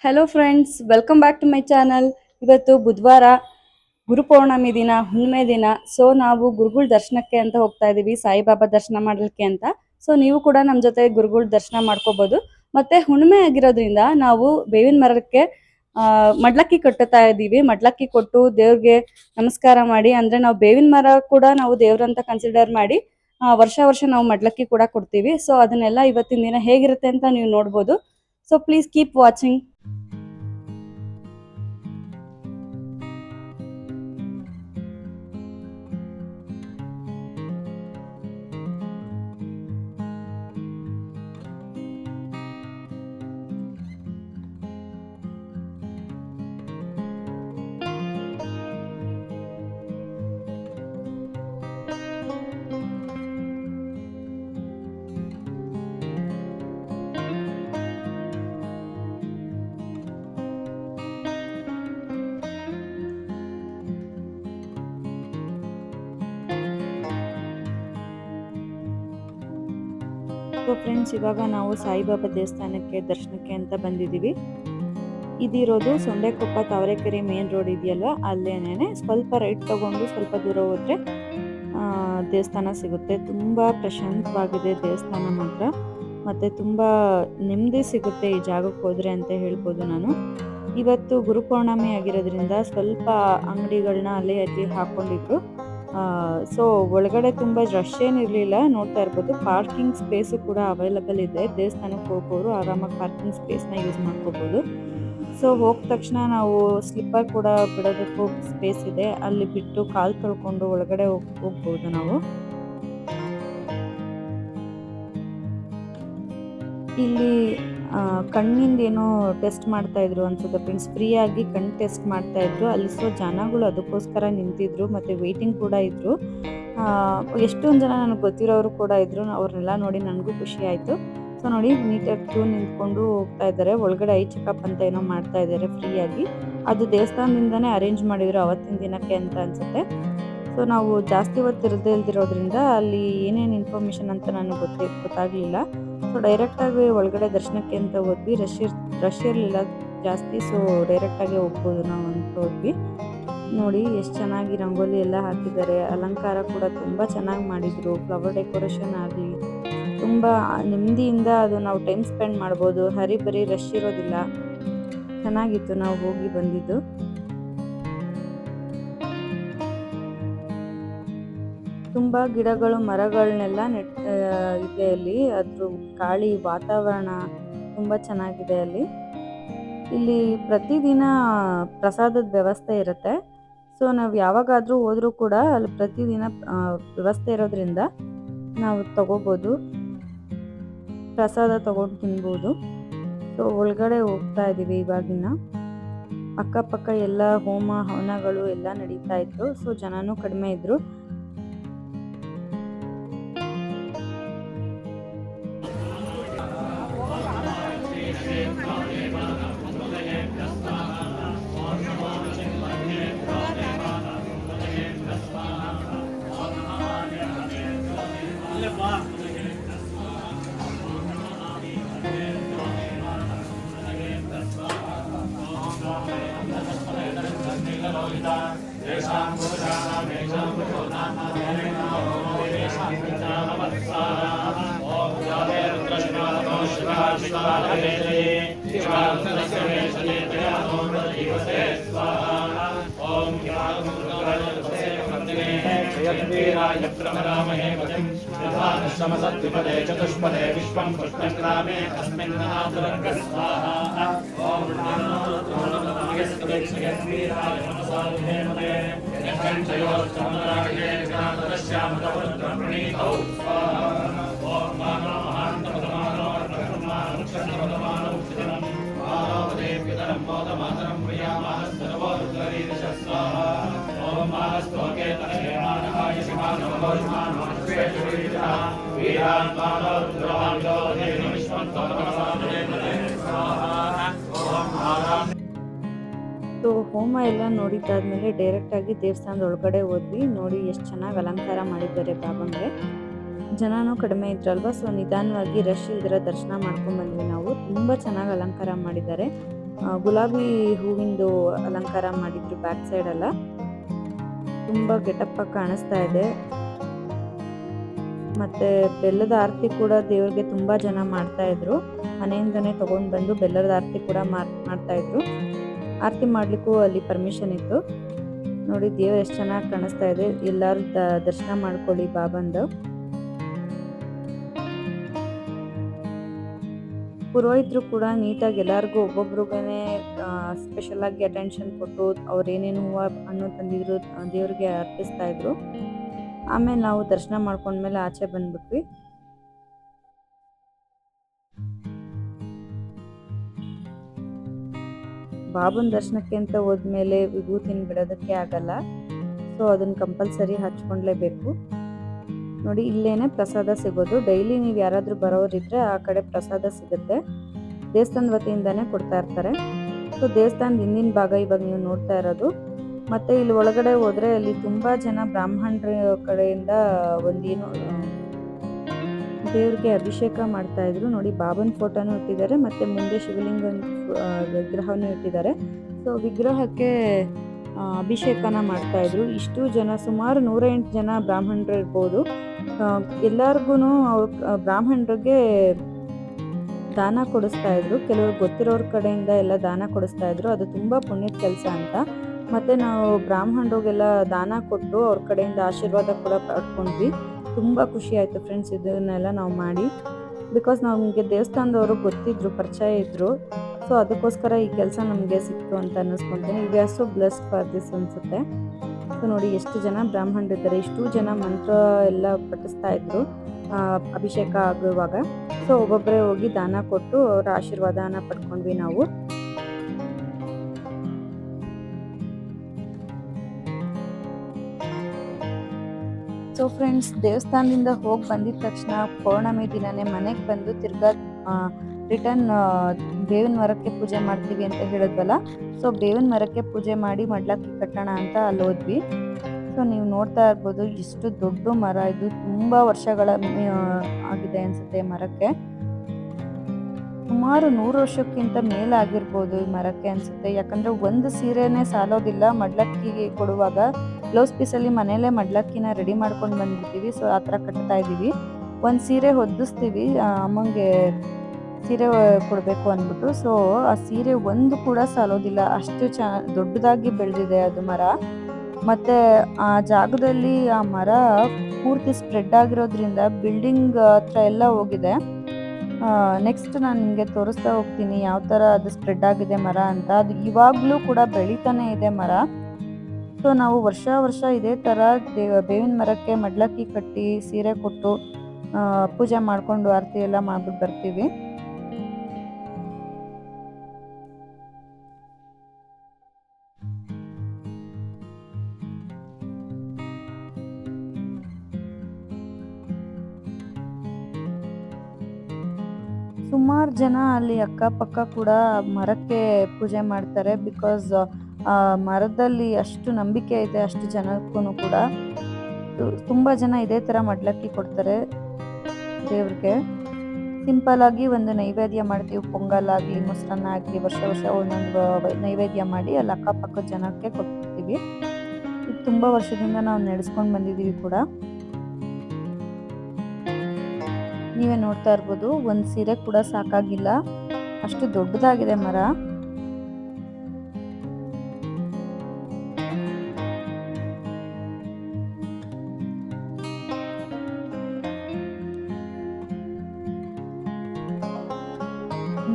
Hello friends, welcome back to my channel. ಇವತ್ತು ಬುಧವಾರ, ಗುರುಪೌರ್ಣಮಿ ದಿನ, ಹುಣ್ಣಿಮೆ ದಿನ. ಸೊ ನಾವು ಗುರುಗಳ ದರ್ಶನಕ್ಕೆ ಅಂತ ಹೋಗ್ತಾ ಇದೀವಿ, ಸಾಯಿಬಾಬಾ ದರ್ಶನ ಮಾಡಲಿಕ್ಕೆ ಅಂತ. ಸೊ ನೀವು ಕೂಡ ನಮ್ಮ ಜೊತೆ ಗುರುಗಳ ದರ್ಶನ ಮಾಡ್ಕೋಬಹುದು. ಮತ್ತೆ ಹುಣ್ಣಿಮೆ ಆಗಿರೋದ್ರಿಂದ ನಾವು ಬೇವಿನ ಮರಕ್ಕೆ ಮಡ್ಲಕ್ಕಿ ಕಟ್ಟುತ್ತಾ ಇದೀವಿ. ಮಡ್ಲಕ್ಕಿ ಕೊಟ್ಟು ದೇವ್ರಿಗೆ ನಮಸ್ಕಾರ ಮಾಡಿ, ಅಂದ್ರೆ ನಾವು ಬೇವಿನ ಮರ ಕೂಡ ನಾವು ದೇವ್ರಂತ ಕನ್ಸಿಡರ್ ಮಾಡಿ ವರ್ಷ ವರ್ಷ ನಾವು ಮಡ್ಲಕ್ಕಿ ಕೂಡ ಕೊಡ್ತೀವಿ. ಸೊ ಅದನ್ನೆಲ್ಲ ಇವತ್ತಿನ ದಿನ ಹೇಗಿರುತ್ತೆ ಅಂತ ನೀವು ನೋಡ್ಬೋದು. So please keep watching. So friends, ಇವಾಗ ನಾವು ಸಾಯಿಬಾಬಾ ದೇವಸ್ಥಾನಕ್ಕೆ ದರ್ಶನಕ್ಕೆ ಅಂತ ಬಂದಿದ್ದೀವಿ. ಇದಿರೋದು ಸೊಂಡೆಕೊಪ್ಪ ತಾವರೆಕೆರೆ ಮೇನ್ ರೋಡ್ ಇದೆಯಲ್ವ, ಅಲ್ಲೇನೆ ಸ್ವಲ್ಪ ರೈಟ್ ತಗೊಂಡು ಸ್ವಲ್ಪ ದೂರ ಹೋದ್ರೆ ದೇವಸ್ಥಾನ ಸಿಗುತ್ತೆ. ತುಂಬ ಪ್ರಶಾಂತವಾಗಿದೆ ದೇವಸ್ಥಾನ ಮಾತ್ರ, ಮತ್ತು ತುಂಬ ನೆಮ್ಮದಿ ಸಿಗುತ್ತೆ ಈ ಜಾಗಕ್ಕೆ ಹೋದರೆ ಅಂತ ಹೇಳ್ಬೋದು ನಾನು. ಇವತ್ತು ಗುರುಪೌರ್ಣಮಿ ಆಗಿರೋದ್ರಿಂದ ಸ್ವಲ್ಪ ಅಂಗಡಿಗಳನ್ನ ಅಲ್ಲಿ ಹಾಕೊಂಡಿದ್ರು. ಸೊ ಒಳಗಡೆ ತುಂಬ ರಶ್ ಏನಿರಲಿಲ್ಲ, ನೋಡ್ತಾ ಇರ್ಬೋದು. ಪಾರ್ಕಿಂಗ್ ಸ್ಪೇಸು ಕೂಡ ಅವೈಲಬಲ್ ಇದೆ. ದೇವಸ್ಥಾನಕ್ಕೆ ಹೋಗೋರು ಆರಾಮಾಗಿ ಪಾರ್ಕಿಂಗ್ ಸ್ಪೇಸ್ನ ಯೂಸ್ ಮಾಡ್ಕೋಬೋದು. ಸೊ ಹೋದ ತಕ್ಷಣ ನಾವು ಸ್ಲಿಪ್ಪರ್ ಕೂಡ ಬಿಡೋದಕ್ಕೂ ಸ್ಪೇಸ್ ಇದೆ, ಅಲ್ಲಿ ಬಿಟ್ಟು ಕಾಲು ತೊಳ್ಕೊಂಡು ಒಳಗಡೆ ಹೋಗ್ಬೋದು ನಾವು. ಇಲ್ಲಿ ಕಣ್ಣಿಂದ ಏನೋ ಟೆಸ್ಟ್ ಮಾಡ್ತಾ ಇದ್ರು ಅನ್ಸುತ್ತೆ ಫ್ರೆಂಡ್ಸ್, ಫ್ರೀಯಾಗಿ ಕಣ್ಣು ಟೆಸ್ಟ್ ಮಾಡ್ತಾ ಇದ್ರು ಅಲ್ಲಿ. ಸೊ ಜನಗಳು ಅದಕ್ಕೋಸ್ಕರ ನಿಂತಿದ್ರು, ಮತ್ತೆ ವೇಟಿಂಗ್ ಕೂಡ ಇದ್ರು. ಎಷ್ಟೊಂದು ಜನ ನನಗೆ ಗೊತ್ತಿರೋರು ಕೂಡ ಇದ್ರು, ಅವ್ರನ್ನೆಲ್ಲ ನೋಡಿ ನನಗೂ ಖುಷಿ ಆಯಿತು. ಸೊ ನೋಡಿ, ನೀಟಾಗಿ ಕ್ಯೂ ನಿಂತ್ಕೊಂಡು ಹೋಗ್ತಾ ಇದ್ದಾರೆ. ಒಳಗಡೆ ಐ ಚೆಕಪ್ ಅಂತ ಏನೋ ಮಾಡ್ತಾ ಇದ್ದಾರೆ ಫ್ರೀಯಾಗಿ. ಅದು ದೇವಸ್ಥಾನದಿಂದನೇ ಅರೇಂಜ್ ಮಾಡಿದ್ರು ಅವತ್ತಿನ ದಿನಕ್ಕೆ ಅಂತ ಅನ್ಸುತ್ತೆ. ಸೊ ನಾವು ಜಾಸ್ತಿ ಹೊತ್ತು ಇಲ್ದಿರೋದ್ರಿಂದ ಅಲ್ಲಿ ಏನೇನು ಇನ್ಫಾರ್ಮೇಷನ್ ಅಂತ ನನಗೆ ಗೊತ್ತಾಗಲಿಲ್ಲ. ಸೊ ಡೈರೆಕ್ಟಾಗಿ ಒಳಗಡೆ ದರ್ಶನಕ್ಕೆ ಅಂತ ಹೋದ್ವಿ. ರಶ್ ಇರಲಿಲ್ಲ ಜಾಸ್ತಿ, ಸೊ ಡೈರೆಕ್ಟಾಗಿ ಹೋಗ್ಬೋದು ನಾವು ಅಂತ ಹೋದ್ವಿ. ನೋಡಿ ಎಷ್ಟು ಚೆನ್ನಾಗಿ ರಂಗೋಲಿ ಎಲ್ಲ ಹಾಕಿದ್ದಾರೆ. ಅಲಂಕಾರ ಕೂಡ ತುಂಬ ಚೆನ್ನಾಗಿ ಮಾಡಿದರು. ಫ್ಲವರ್ ಡೆಕೋರೇಷನ್ ಆಗಲಿ, ತುಂಬ ನೆಮ್ಮದಿಯಿಂದ ಅದು ನಾವು ಟೈಮ್ ಸ್ಪೆಂಡ್ ಮಾಡ್ಬೋದು. ಹರಿಬರಿ ರಶ್ ಇರೋದಿಲ್ಲ, ಚೆನ್ನಾಗಿತ್ತು ನಾವು ಹೋಗಿ ಬಂದಿದ್ದು. ತುಂಬ ಗಿಡಗಳು ಮರಗಳನ್ನೆಲ್ಲ ಇದೆ ಅಲ್ಲಿ. ಅದ್ರ ಗಾಳಿ ವಾತಾವರಣ ತುಂಬ ಚೆನ್ನಾಗಿದೆ ಅಲ್ಲಿ. ಇಲ್ಲಿ ಪ್ರತಿದಿನ ಪ್ರಸಾದದ ವ್ಯವಸ್ಥೆ ಇರುತ್ತೆ. ಸೊ ನಾವು ಯಾವಾಗಾದರೂ ಹೋದರೂ ಕೂಡ ಅಲ್ಲಿ ಪ್ರತಿದಿನ ವ್ಯವಸ್ಥೆ ಇರೋದ್ರಿಂದ ನಾವು ತಗೋಬೋದು, ಪ್ರಸಾದ ತಗೊಂಡು ತಿನ್ಬೋದು. ಸೊ ಒಳಗಡೆ ಹೋಗ್ತಾ ಇದ್ದೀವಿ ಇವಾಗಿನ. ಅಕ್ಕಪಕ್ಕ ಎಲ್ಲ ಹೋಮ ಹವನಗಳು ಎಲ್ಲ ನಡೀತಾ ಇತ್ತು. ಸೊ ಜನನೂ ಕಡಿಮೆ ಇದ್ರು. समसद्विपदे चतुष्पदे विश्वं पुष्टङ्ग्रामे अस्मिन् स्वाहा ओम नमोस्तुभ्यस्तेक्षयस्वीराय मनसाधेमते यक्षयोश्चमराये विनातश्यामतवद्रप्रणीतौ स्वाहा ओम मानो महान्तपदमानो अर्पणमानो चितनं मानवदेव्यतरं मोदमातरं प्रियामानस्तनवोरुद्रीदश स्वाहा ओम मानस्तोके तनयमानहाय शिवानवोषमानो श्वेतवीरः वीरान् मानवरुद्रवाण्यो देवी विश्वं तमसाधेमते स्वाहा ओम आराम. ಸೊ ಹೋಮ ಎಲ್ಲ ನೋಡಿದ್ದಾದ್ಮೇಲೆ ಡೈರೆಕ್ಟಾಗಿ ದೇವಸ್ಥಾನದ ಒಳಗಡೆ ಹೋದ್ವಿ. ನೋಡಿ ಎಷ್ಟು ಚೆನ್ನಾಗಿ ಅಲಂಕಾರ ಮಾಡಿದ್ದಾರೆ ಬಾಬಂಗೆ. ಜನನೂ ಕಡಿಮೆ ಇದ್ರಲ್ವ, ಸೊ ನಿಧಾನವಾಗಿ ರಶ್ ಇಲ್ದಿರ ದರ್ಶನ ಮಾಡ್ಕೊಂಡು ಬಂದ್ವಿ ನಾವು. ತುಂಬ ಚೆನ್ನಾಗಿ ಅಲಂಕಾರ ಮಾಡಿದ್ದಾರೆ. ಗುಲಾಬಿ ಹೂವಿಂದು ಅಲಂಕಾರ ಮಾಡಿದ್ರು ಬ್ಯಾಕ್ ಸೈಡ್ ಎಲ್ಲ. ತುಂಬಾ ಗೆಟಪ್ ಕಾಣಿಸ್ತಾ ಇದೆ. ಮತ್ತೆ ಬೆಲ್ಲದ ಆರತಿ ಕೂಡ ದೇವ್ರಿಗೆ ತುಂಬಾ ಜನ ಮಾಡ್ತಾ ಇದ್ರು. ಮನೆಯಿಂದನೇ ತಗೊಂಡ್ ಬಂದು ಬೆಲ್ಲದ ಆರತಿ ಕೂಡ ಮಾಡ್ತಾ ಇದ್ರು. ಆರತಿ ಮಾಡ್ಲಿಕ್ಕೂ ಅಲ್ಲಿ ಪರ್ಮಿಷನ್ ಇತ್ತು. ನೋಡಿ ದೇವ್ರು ಎಷ್ಟು ಚೆನ್ನಾಗಿ ಕಾಣಿಸ್ತಾ ಇದೆ. ಎಲ್ಲಾರು ದರ್ಶನ ಮಾಡ್ಕೊಳ್ಳಿ ಬಾಬಂದು. ಪುರೋಹಿತರು ಕೂಡ ನೀಟಾಗಿ ಎಲ್ಲರಿಗೂ ಒಬ್ಬೊಬ್ರಿಗೇನೆ ಸ್ಪೆಷಲ್ ಆಗಿ ಅಟೆನ್ಷನ್ ಕೊಟ್ಟು ಅವ್ರು ಏನೇನು ಹೂವು ಹಣ್ಣು ತಂದಿದ್ರು ದೇವ್ರಿಗೆ ಅರ್ಪಿಸ್ತಾ ಇದ್ರು. ಆಮೇಲೆ ನಾವು ದರ್ಶನ ಮಾಡ್ಕೊಂಡ್ಮೇಲೆ ಆಚೆ ಬಂದ್ಬಿಟ್ವಿ. ಬಾಬನ್ ದರ್ಶನಕ್ಕೆ ಅಂತ ಹೋದ್ಮೇಲೆ ವಿಭೂತಿನ ಬಿಡೋದಕ್ಕೆ ಆಗಲ್ಲ. ಸೊ ಅದನ್ನ ಕಂಪಲ್ಸರಿ ಹಚ್ಕೊಂಡ್ಲೇಬೇಕು. ನೋಡಿ ಇಲ್ಲೇನೆ ಪ್ರಸಾದ ಸಿಗೋದು. ಡೈಲಿ ನೀವು ಯಾರಾದ್ರೂ ಬರೋರಿದ್ರೆ ಆ ಕಡೆ ಪ್ರಸಾದ ಸಿಗುತ್ತೆ. ದೇವಸ್ಥಾನದ ವತಿಯಿಂದಾನೇ ಕೊಡ್ತಾ ಇರ್ತಾರೆ. ಸೊ ದೇವಸ್ಥಾನದ ಹಿಂದಿನ ಭಾಗ ಇವಾಗ ನೀವು ನೋಡ್ತಾ ಇರೋದು. ಮತ್ತೆ ಇಲ್ಲಿ ಒಳಗಡೆ ಹೋದ್ರೆ ಅಲ್ಲಿ ತುಂಬಾ ಜನ ಬ್ರಾಹ್ಮಣರ ಕಡೆಯಿಂದ ಒಂದೇನು ದೇವ್ರಿಗೆ ಅಭಿಷೇಕ ಮಾಡ್ತಾ ಇದ್ರು. ನೋಡಿ ಬಾಬನ್ ಫೋಟೋನು ಇಟ್ಟಿದ್ದಾರೆ, ಮತ್ತೆ ಮುಂದೆ ಶಿವಲಿಂಗ ವಿಗ್ರಹನೂ ಇಟ್ಟಿದ್ದಾರೆ. ಸೊ ವಿಗ್ರಹಕ್ಕೆ ಅಭಿಷೇಕನ ಮಾಡ್ತಾ ಇದ್ರು. ಇಷ್ಟು ಜನ, ಸುಮಾರು 108 ಜನ ಬ್ರಾಹ್ಮಣರು ಇರ್ಬೋದು. ಎಲ್ಲಾರ್ಗು ಬ್ರಾಹ್ಮಣರಿಗೆ ದಾನ ಕೊಡಿಸ್ತಾ ಇದ್ರು. ಕೆಲವರು ಗೊತ್ತಿರೋರ ಕಡೆಯಿಂದ ಎಲ್ಲ ದಾನ ಕೊಡಿಸ್ತಾ ಇದ್ರು. ಅದು ತುಂಬಾ ಪುಣ್ಯದ ಕೆಲಸ ಅಂತ. ಮತ್ತೆ ನಾವು ಬ್ರಾಹ್ಮಣರಿಗೆಲ್ಲ ದಾನ ಕೊಟ್ಟು ಅವ್ರ ಕಡೆಯಿಂದ ಆಶೀರ್ವಾದ ಕೂಡ ಪಡ್ಕೊಂಡ್ವಿ. ತುಂಬಾ ಖುಷಿ ಆಯ್ತು ಫ್ರೆಂಡ್ಸ್ ಇದನ್ನೆಲ್ಲ ನಾವು ಮಾಡಿ. ಬಿಕಾಸ್ ನಮಗೆ ದೇವಸ್ಥಾನದವರು ಗೊತ್ತಿದ್ರು, ಪರಿಚಯ ಇದ್ರು. ಸೊ ಅದಕ್ಕೋಸ್ಕರ ಈ ಕೆಲಸ ನಮಗೆ ಸಿಕ್ತು ಅಂತ ಅನ್ನಿಸ್ಕೊಂತೀನಿ. We are so blessed for this ಅನ್ಸುತ್ತೆ. ಸೊ ನೋಡಿ ಎಷ್ಟು ಜನ ಬ್ರಾಹ್ಮಣರಿದ್ದಾರೆ. ಇಷ್ಟು ಜನ ಮಂತ್ರ ಎಲ್ಲ ಪಠಿಸ್ತಾ ಇದ್ರು ಅಭಿಷೇಕ ಆಗುವಾಗ. ಸೊ ಒಬ್ಬೊಬ್ಬರೇ ಹೋಗಿ ದಾನ ಕೊಟ್ಟು ಅವರ ಆಶೀರ್ವಾದನ ಪಡ್ಕೊಂಡ್ವಿ ನಾವು. ಸೊ ಫ್ರೆಂಡ್ಸ್, ದೇವಸ್ಥಾನದಿಂದ ಹೋಗಿ ಬಂದಿದ ತಕ್ಷಣ ಪೌರ್ಣಮಿ ದಿನನೇ ಮನೆಗೆ ಬಂದು ತಿರ್ಗಾ ರಿಟರ್ನ್ ಬೇವಿನ ಮರಕ್ಕೆ ಪೂಜೆ ಮಾಡ್ತೀವಿ ಅಂತ ಹೇಳಿದ್ವಲ್ಲ. ಸೊ ಬೇವಿನ ಮರಕ್ಕೆ ಪೂಜೆ ಮಾಡಿ ಮಡ್ಲಕ್ಕಿ ಕಟ್ಟೋಣ ಅಂತ ಅಲ್ಲಿ ಹೋದ್ವಿ. ಸೊ ನೀವು ನೋಡ್ತಾ ಇರ್ಬೋದು ಇಷ್ಟು ದೊಡ್ಡ ಮರ. ಇದು ತುಂಬಾ ವರ್ಷಗಳ ಆಗಿದೆ ಅನ್ಸುತ್ತೆ ಮರಕ್ಕೆ. ಸುಮಾರು 100 ವರ್ಷಕ್ಕಿಂತ ಮೇಲಾಗಿರ್ಬೋದು ಈ ಮರಕ್ಕೆ ಅನ್ಸುತ್ತೆ. ಯಾಕಂದ್ರೆ ಒಂದು ಸೀರೆನೇ ಸಾಲೋದಿಲ್ಲ. ಮಡ್ಲಕ್ಕಿಗೆ ಕೊಡುವಾಗ ಬ್ಲೌಸ್ ಪೀಸಲ್ಲಿ ಮನೇಲೆ ಮಡ್ಲಕ್ಕಿನ ರೆಡಿ ಮಾಡ್ಕೊಂಡು ಬಂದ್ಬಿಡ್ತೀವಿ. ಸೊ ಆ ಥರ ಕಟ್ತಾ ಇದ್ದೀವಿ. ಒಂದು ಸೀರೆ ಹೊದಿಸ್ತೀವಿ ಅಮ್ಮಂಗೆ ಸೀರೆ ಕೊಡಬೇಕು ಅಂದ್ಬಿಟ್ಟು. ಸೊ ಆ ಸೀರೆ ಒಂದು ಕೂಡ ಸಾಲೋದಿಲ್ಲ, ಅಷ್ಟು ದೊಡ್ಡದಾಗಿ ಬೆಳೆದಿದೆ ಅದು ಮರ. ಮತ್ತೆ ಆ ಜಾಗದಲ್ಲಿ ಆ ಮರ ಪೂರ್ತಿ ಸ್ಪ್ರೆಡ್ ಆಗಿರೋದ್ರಿಂದ ಬಿಲ್ಡಿಂಗ್ ಹತ್ರ ಎಲ್ಲ ಹೋಗಿದೆ. ನೆಕ್ಸ್ಟ್ ನಾನು ನಿಮಗೆ ತೋರಿಸ್ತಾ ಹೋಗ್ತೀನಿ ಯಾವ ಥರ ಅದು ಸ್ಪ್ರೆಡ್ ಆಗಿದೆ ಮರ ಅಂತ. ಅದು ಇವಾಗಲೂ ಕೂಡ ಬೆಳೀತಾನೆ ಇದೆ ಮರ. ಸೊ ನಾವು ವರ್ಷ ವರ್ಷ ಇದೇ ಥರ ಬೇವಿನ ಮರಕ್ಕೆ ಮಡ್ಲಕ್ಕಿ ಕಟ್ಟಿ ಸೀರೆ ಕೊಟ್ಟು ಪೂಜೆ ಮಾಡಿಕೊಂಡು ಆರತಿ ಎಲ್ಲ ಮಾಡ್ಬಿಟ್ಟು ಬರ್ತೀವಿ. ಸುಮಾರು ಜನ ಅಲ್ಲಿ ಅಕ್ಕಪಕ್ಕ ಕೂಡ ಮರಕ್ಕೆ ಪೂಜೆ ಮಾಡ್ತಾರೆ. ಬಿಕಾಸ್ ಮರದಲ್ಲಿ ಅಷ್ಟು ನಂಬಿಕೆ ಇದೆ ಅಷ್ಟು ಜನಕ್ಕೂ ಕೂಡ. ತುಂಬ ಜನ ಇದೇ ಥರ ಮಡ್ಲಕ್ಕಿ ಕೊಡ್ತಾರೆ ದೇವ್ರಿಗೆ. ಸಿಂಪಲ್ ಆಗಿ ಒಂದು ನೈವೇದ್ಯ ಮಾಡ್ತೀವಿ. ಪೊಂಗಲ್ ಆಗಲಿ, ಮೊಸರನ್ನ ಆಗಲಿ, ವರ್ಷ ವರ್ಷ ಒಂದೊಂದು ನೈವೇದ್ಯ ಮಾಡಿ ಅಲ್ಲಿ ಅಕ್ಕಪಕ್ಕದ ಜನಕ್ಕೆ ಕೊಟ್ಬಿಡ್ತೀವಿ. ಇದು ತುಂಬ ವರ್ಷದಿಂದ ನಾವು ನಡೆಸ್ಕೊಂಡು ಬಂದಿದ್ದೀವಿ ಕೂಡ. ನೀವೇ ನೋಡ್ತಾ ಇರ್ಬೋದು, ಒಂದು ಸೀರೆ ಕೂಡ ಸಾಕಾಗಿಲ್ಲ, ಅಷ್ಟು ದೊಡ್ಡದಾಗಿದೆ ಮರ.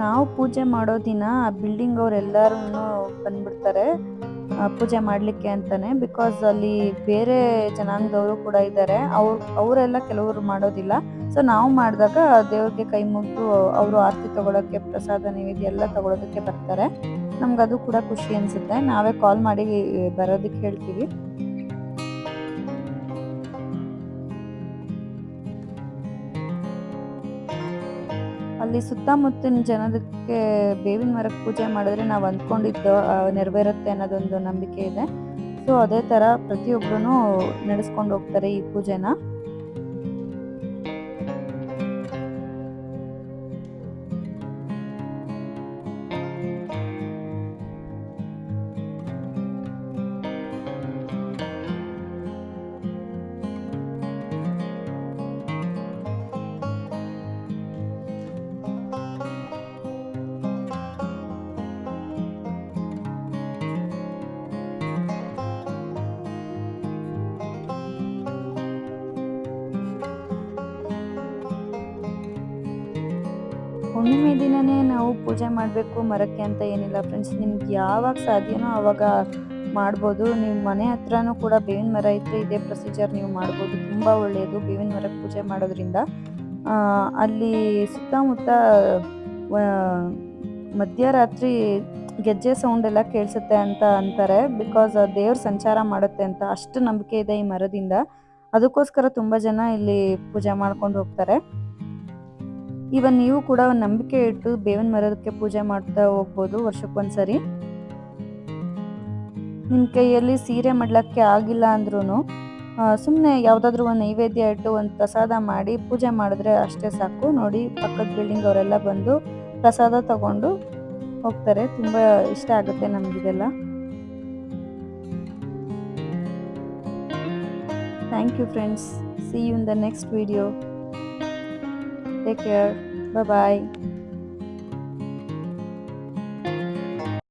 ನಾವು ಪೂಜೆ ಮಾಡೋ ದಿನ ಆ ಬಿಲ್ಡಿಂಗ್ ಅವರೆಲ್ಲರೂ ಬಂದ್ಬಿಡ್ತಾರೆ ಪೂಜೆ ಮಾಡಲಿಕ್ಕೆ ಅಂತಾನೆ. ಬಿಕಾಸ್ ಅಲ್ಲಿ ಬೇರೆ ಜನಾಂಗದವರು ಕೂಡ ಇದ್ದಾರೆ. ಅವರೆಲ್ಲ ಕೆಲವರು ಮಾಡೋದಿಲ್ಲ. ಸೊ ನಾವು ಮಾಡಿದಾಗ ದೇವ್ರಿಗೆ ಕೈ ಮುಗಿದು ಅವರು ಆರತಿ ತಗೊಳಕ್ಕೆ, ಪ್ರಸಾದ ನೈವೇದ್ಯ ಎಲ್ಲ ತಗೊಳೋದಕ್ಕೆ ಬರ್ತಾರೆ. ನಮ್ಗೆ ಅದು ಕೂಡ ಖುಷಿ ಅನ್ಸುತ್ತೆ. ನಾವೇ ಕಾಲ್ ಮಾಡಿ ಬರೋದಕ್ಕೆ ಹೇಳ್ತೀವಿ. ಅಲ್ಲಿ ಸುತ್ತಮುತ್ತಿನ ಜನಕ್ಕೆ ಬೇವಿನ ಮರಕ್ಕೆ ಪೂಜೆ ಮಾಡಿದ್ರೆ ನಾವು ಅಂದ್ಕೊಂಡಿದ್ದು ನೆರವೇರುತ್ತೆ ಅನ್ನೋದೊಂದು ನಂಬಿಕೆ ಇದೆ. ಸೊ ಅದೇ ಥರ ಪ್ರತಿಯೊಬ್ಬರೂ ನಡೆಸ್ಕೊಂಡು ಹೋಗ್ತಾರೆ ಈ ಪೂಜೆನ. ಹುಣ್ಣಿಮೆ ದಿನನೇ ನಾವು ಪೂಜೆ ಮಾಡಬೇಕು ಮರಕ್ಕೆ ಅಂತ ಏನಿಲ್ಲ ಫ್ರೆಂಡ್ಸ್. ನಿಮ್ಗೆ ಯಾವಾಗ ಸಾಧ್ಯನೋ ಆವಾಗ ಮಾಡ್ಬೋದು. ನೀವು ಮನೆ ಹತ್ರನೂ ಕೂಡ ಬೇವಿನ ಮರ ಇದ್ದರೆ ಇದೇ ಪ್ರೊಸೀಜರ್ ನೀವು ಮಾಡ್ಬೋದು. ತುಂಬ ಒಳ್ಳೆಯದು ಬೇವಿನ ಮರಕ್ಕೆ ಪೂಜೆ ಮಾಡೋದ್ರಿಂದ. ಅಲ್ಲಿ ಸುತ್ತಮುತ್ತ ಮಧ್ಯರಾತ್ರಿ ಗೆಜ್ಜೆ ಸೌಂಡ್ ಎಲ್ಲ ಕೇಳಿಸುತ್ತೆ ಅಂತ ಅಂತಾರೆ. ಬಿಕಾಸ್ ದೇವ್ರ ಸಂಚಾರ ಮಾಡುತ್ತೆ ಅಂತ ಅಷ್ಟು ನಂಬಿಕೆ ಇದೆ ಈ ಮರದಿಂದ. ಅದಕ್ಕೋಸ್ಕರ ತುಂಬ ಜನ ಇಲ್ಲಿ ಪೂಜೆ ಮಾಡ್ಕೊಂಡು ಹೋಗ್ತಾರೆ. ಇವನ್ ನೀವು ಕೂಡ ಒಂದು ನಂಬಿಕೆ ಇಟ್ಟು ಬೇವಿನ ಮರಕ್ಕೆ ಪೂಜೆ ಮಾಡ್ತಾ ಹೋಗ್ಬೋದು ವರ್ಷಕ್ಕೊಂದ್ಸರಿ. ನಿಮ್ಮ ಕೈಯಲ್ಲಿ ಸೀರೆ ಮಾಡ್ಲಿಕ್ಕೆ ಆಗಿಲ್ಲ ಅಂದ್ರೂ ಸುಮ್ಮನೆ ಯಾವುದಾದ್ರೂ ಒಂದು ನೈವೇದ್ಯ ಇಟ್ಟು ಒಂದು ಪ್ರಸಾದ ಮಾಡಿ ಪೂಜೆ ಮಾಡಿದ್ರೆ ಅಷ್ಟೇ ಸಾಕು. ನೋಡಿ ಪಕ್ಕದ ಬಿಲ್ಡಿಂಗ್ ಅವರೆಲ್ಲ ಬಂದು ಪ್ರಸಾದ ತಗೊಂಡು ಹೋಗ್ತಾರೆ. ತುಂಬ ಇಷ್ಟ ಆಗುತ್ತೆ ನಮಗಿದೆಲ್ಲ. Thank you friends. See you in the next video. Take care. Bye bye.